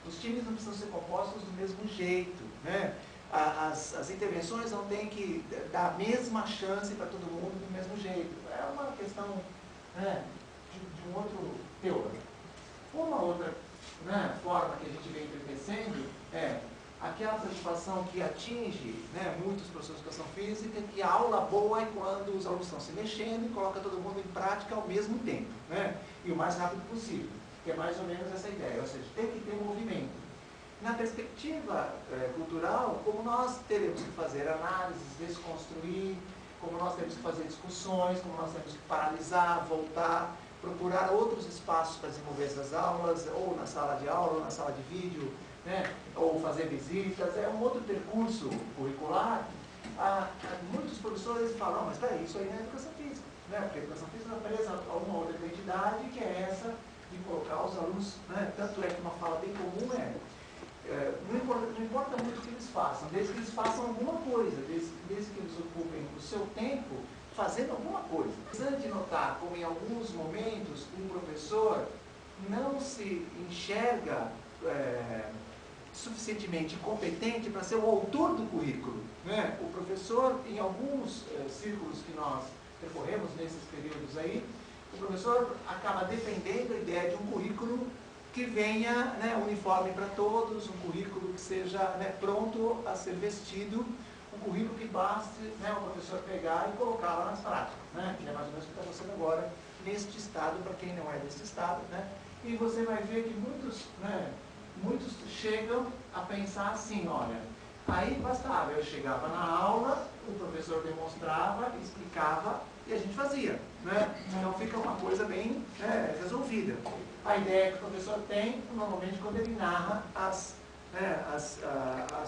Os times não precisam ser compostos do mesmo jeito, né? As intervenções não têm que dar a mesma chance para todo mundo do mesmo jeito. É uma questão, né, de um outro teor. Uma outra, né, forma que a gente vem enriquecendo é aquela preocupação que atinge, né, muitos professores de educação física, que a aula boa é quando os alunos estão se mexendo e coloca todo mundo em prática ao mesmo tempo, né, e o mais rápido possível, que é mais ou menos essa ideia, ou seja, tem que ter movimento. Na perspectiva cultural, como nós teremos que fazer análises, desconstruir, como nós temos que fazer discussões, como nós temos que paralisar, voltar, procurar outros espaços para desenvolver essas aulas, ou na sala de aula, ou na sala de vídeo, né? Ou fazer visitas, é um outro percurso curricular. Muitos professores falam, mas peraí, isso aí não é educação física, né? Porque a educação física está presa a uma outra identidade, que é essa de colocar os alunos, né? Tanto é que uma fala bem comum não importa muito o que eles façam, desde que eles façam alguma coisa, desde que eles ocupem o seu tempo fazendo alguma coisa. Interessante de notar como em alguns momentos um professor não se enxerga suficientemente competente para ser o autor do currículo, né? O professor, em alguns círculos que nós percorremos nesses períodos aí, o professor acaba dependendo da ideia de um currículo que venha, né, uniforme para todos, um currículo que seja, né, pronto a ser vestido, um currículo que baste, né, o professor pegar e colocar lá nas práticas, né, que é mais ou menos o que está acontecendo agora neste estado, para quem não é deste estado, né, e você vai ver que muitos chegam a pensar assim, olha, aí bastava, eu chegava na aula, o professor demonstrava, explicava e a gente fazia, né? Então fica uma coisa bem resolvida. A ideia que o professor tem, normalmente, quando ele narra as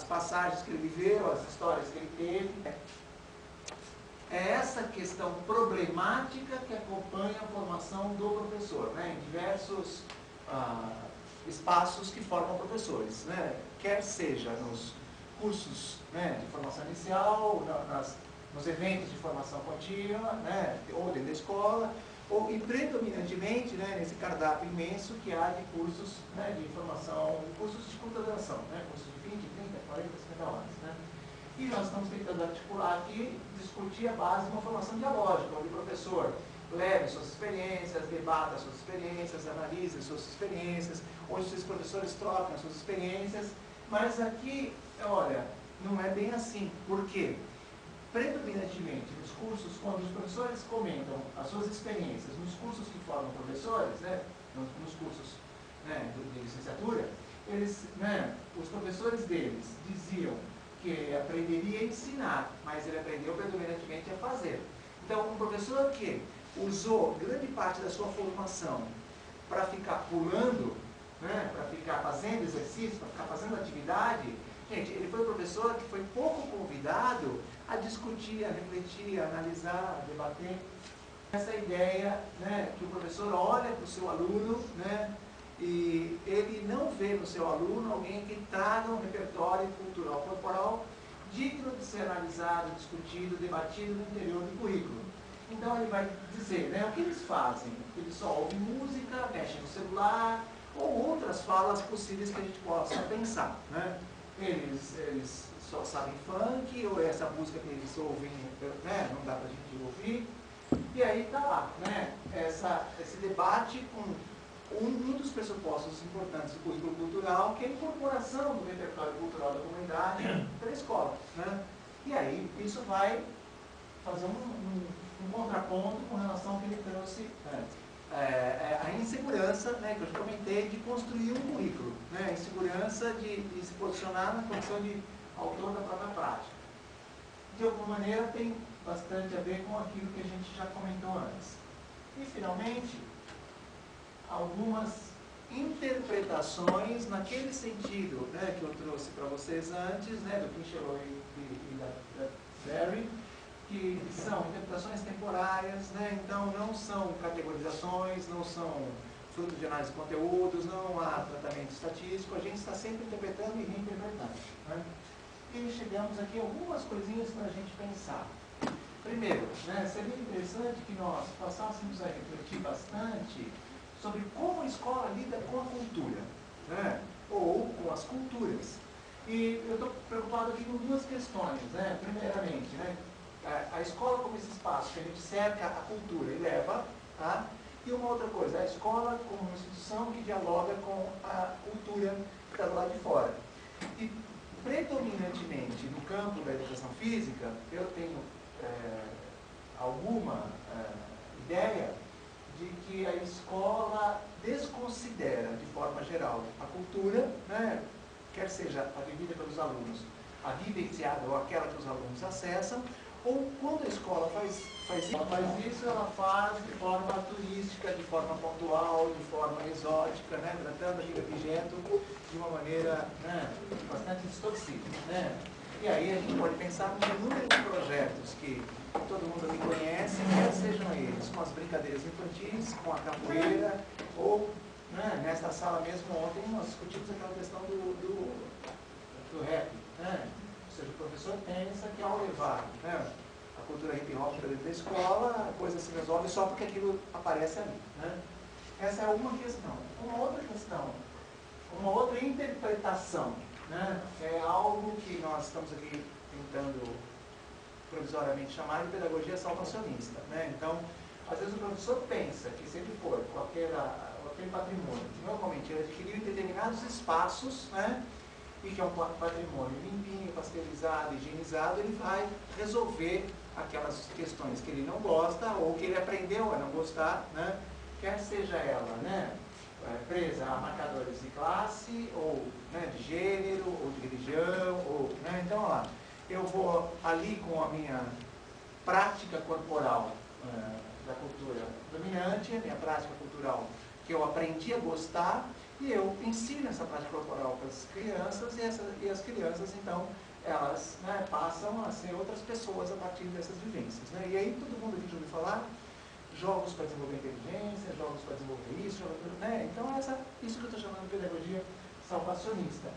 passagens que ele viveu, as histórias que ele teve, é essa questão problemática que acompanha a formação do professor, né? Em diversos espaços que formam professores, né? Quer seja nos cursos, né, de formação inicial, nos eventos de formação contínua, né, ou dentro da escola, e predominantemente, né, nesse cardápio imenso que há de cursos, né, de formação, cursos de curta duração, né, cursos de 20, 30, 40, 50 horas. Né. E nós estamos tentando articular aqui, discutir a base de uma formação dialógica, onde o professor leve suas experiências, debata suas experiências, analise suas experiências, onde os professores trocam suas experiências, mas aqui, olha, não é bem assim. Por quê? Predominantemente nos cursos, quando os professores comentam as suas experiências, nos cursos que formam professores, né, nos cursos, né, de licenciatura, os professores deles diziam que aprenderia a ensinar, mas ele aprendeu predominantemente a fazer. Então, um professor que usou grande parte da sua formação para ficar pulando, né, para ficar fazendo exercício, para ficar fazendo atividade, gente, ele foi um professor que foi pouco convidado a discutir, a refletir, a analisar, a debater. Essa ideia, né, que o professor olha para o seu aluno, né, e ele não vê no seu aluno alguém que traga um repertório cultural corporal digno de ser analisado, discutido, debatido no interior do currículo. Então ele vai dizer, né, o que eles fazem? Eles só ouvem música, mexem no celular, ou outras falas possíveis que a gente possa pensar. Né? Eles só sabem funk, ou essa música que eles ouvem, né, não dá para a gente ouvir. E aí está lá, né, esse debate com um dos pressupostos importantes do currículo cultural, que é a incorporação do repertório cultural da comunidade pela escola. Né? E aí isso vai fazer um contraponto com relação ao que ele trouxe, a insegurança, né, que eu já comentei, de construir um currículo, né, a insegurança de se posicionar na condição de autor da própria prática. De alguma maneira tem bastante a ver com aquilo que a gente já comentou antes. E, finalmente, algumas interpretações naquele sentido, né, que eu trouxe para vocês antes, né, do Kincheloe e da Berry, que são interpretações temporárias, né, então não são categorizações, não são fruto de análise de conteúdos, não há tratamento estatístico, a gente está sempre interpretando e reinterpretando. Né? E chegamos aqui a algumas coisinhas para a gente pensar. Primeiro, né, seria interessante que nós passássemos a refletir bastante sobre como a escola lida com a cultura, né? Ou as culturas. E eu estou preocupado aqui com duas questões, né? Primeiramente, né, a escola como esse espaço que a gente cerca a cultura e leva, tá? E uma outra coisa, a escola como uma instituição que dialoga com a cultura que está do lado de fora. E predominantemente no campo da educação física, eu tenho alguma ideia de que a escola desconsidera, de forma geral, a cultura, né, quer seja a vivida pelos alunos, a vivenciada ou aquela que os alunos acessam, ou quando a escola faz isso, ela faz de forma turística, de forma pontual, de forma exótica, né, tratando aquele objeto de uma maneira, né, bastante distorcida, né? E aí a gente pode pensar no número de projetos que todo mundo aqui conhece, quer sejam eles com as brincadeiras infantis, com a capoeira, ou, né, nesta sala mesmo ontem nós discutimos aquela questão do rap, né? Ou seja, o professor pensa que ao levar, né, a cultura hip hop para dentro da escola, a coisa se resolve só porque aquilo aparece ali, né? Essa é uma questão. Uma outra questão, uma outra interpretação, né, é algo que nós estamos aqui tentando provisoriamente chamar de pedagogia salvacionista, né? Então, às vezes o professor pensa que se ele for com aquele patrimônio, que normalmente ele adquiriu em determinados espaços, né, e que é um patrimônio limpinho, pasteurizado, higienizado, ele vai resolver aquelas questões que ele não gosta ou que ele aprendeu a não gostar, né, quer seja ela, né, presa a marcadores de classe, ou, né, de gênero, ou de religião, ou, né, então, olha lá, eu vou ali com a minha prática corporal da cultura dominante, a minha prática cultural que eu aprendi a gostar, e eu ensino essa prática corporal para as crianças, e as crianças, então, elas, né, passam a ser outras pessoas a partir dessas vivências, né? E aí todo mundo aqui já ouviu falar, jogos para desenvolver inteligência, jogos para desenvolver isso, né? Então, isso que eu estou chamando de pedagogia salvacionista.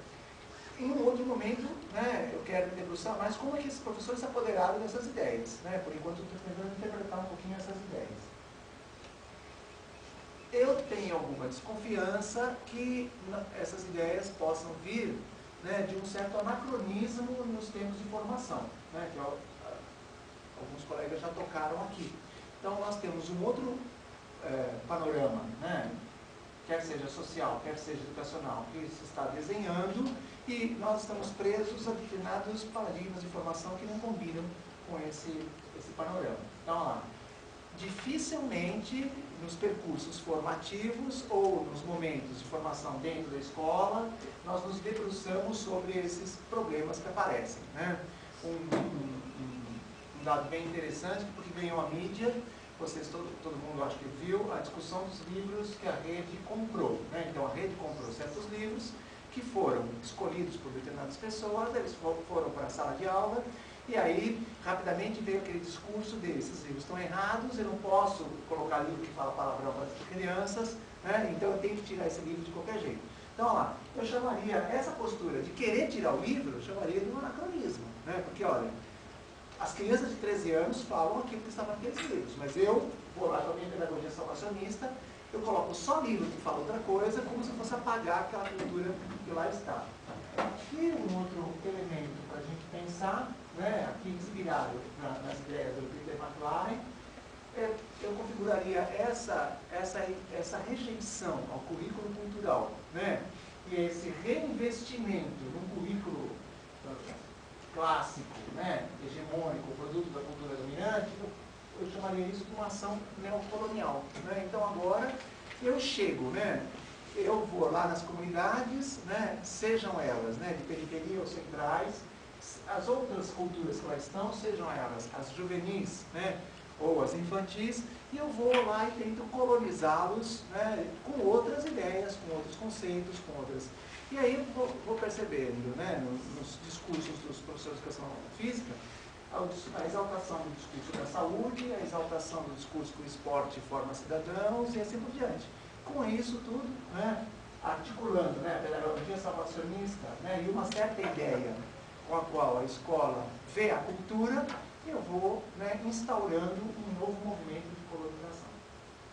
Em um outro momento, né, eu quero debruçar mais como é que esses professores se apoderaram dessas ideias, né? Por enquanto, eu estou tentando interpretar um pouquinho essas ideias. Eu tenho alguma desconfiança que essas ideias possam vir, né, de um certo anacronismo nos termos de formação, né, que alguns colegas já tocaram aqui. Então, nós temos um outro panorama, né, quer seja social, quer seja educacional, que se está desenhando, e nós estamos presos a determinados paradigmas de formação que não combinam com esse panorama. Então, lá, dificilmente nos percursos formativos ou nos momentos de formação dentro da escola, nós nos debruçamos sobre esses problemas que aparecem, né? Um dado bem interessante, porque ganhou a mídia, vocês, todo mundo acho que viu, a discussão dos livros que a rede comprou, né? Então a rede comprou certos livros que foram escolhidos por determinadas pessoas, eles foram para a sala de aula, e aí rapidamente veio aquele discurso desses livros estão errados, eu não posso colocar livro que fala palavrão para as crianças, né? Então eu tenho que tirar esse livro de qualquer jeito. Então, olha lá, eu chamaria essa postura de querer tirar o livro, eu chamaria de um anacronismo, né? Porque, olha, as crianças de 13 anos falam aquilo que estava naqueles livros, mas eu vou lá com a minha pedagogia salvacionista, eu coloco só livro que fala outra coisa, como se fosse apagar aquela cultura que lá está. E um outro elemento para a gente pensar, né, aqui inspirado nas ideias do Peter McLaren, eu configuraria essa rejeição ao currículo cultural, né, e esse reinvestimento num currículo clássico, né, hegemônico, produto da cultura dominante, eu chamaria isso de uma ação neocolonial, né? Então agora eu chego, né, eu vou lá nas comunidades, né, sejam elas, né, de periferia ou centrais, as outras culturas que lá estão, sejam elas as juvenis, né, ou as infantis, e eu vou lá e tento colonizá-los, né, com outras ideias, com outros conceitos, com outras... E aí eu vou percebendo, né, nos discursos dos professores de educação física, a exaltação do discurso da saúde, a exaltação do discurso que o esporte forma cidadãos e assim por diante. Com isso tudo, né, articulando, né, a pedagogia salvacionista, né, e uma certa ideia com a qual a escola vê a cultura, eu vou, né, instaurando um novo movimento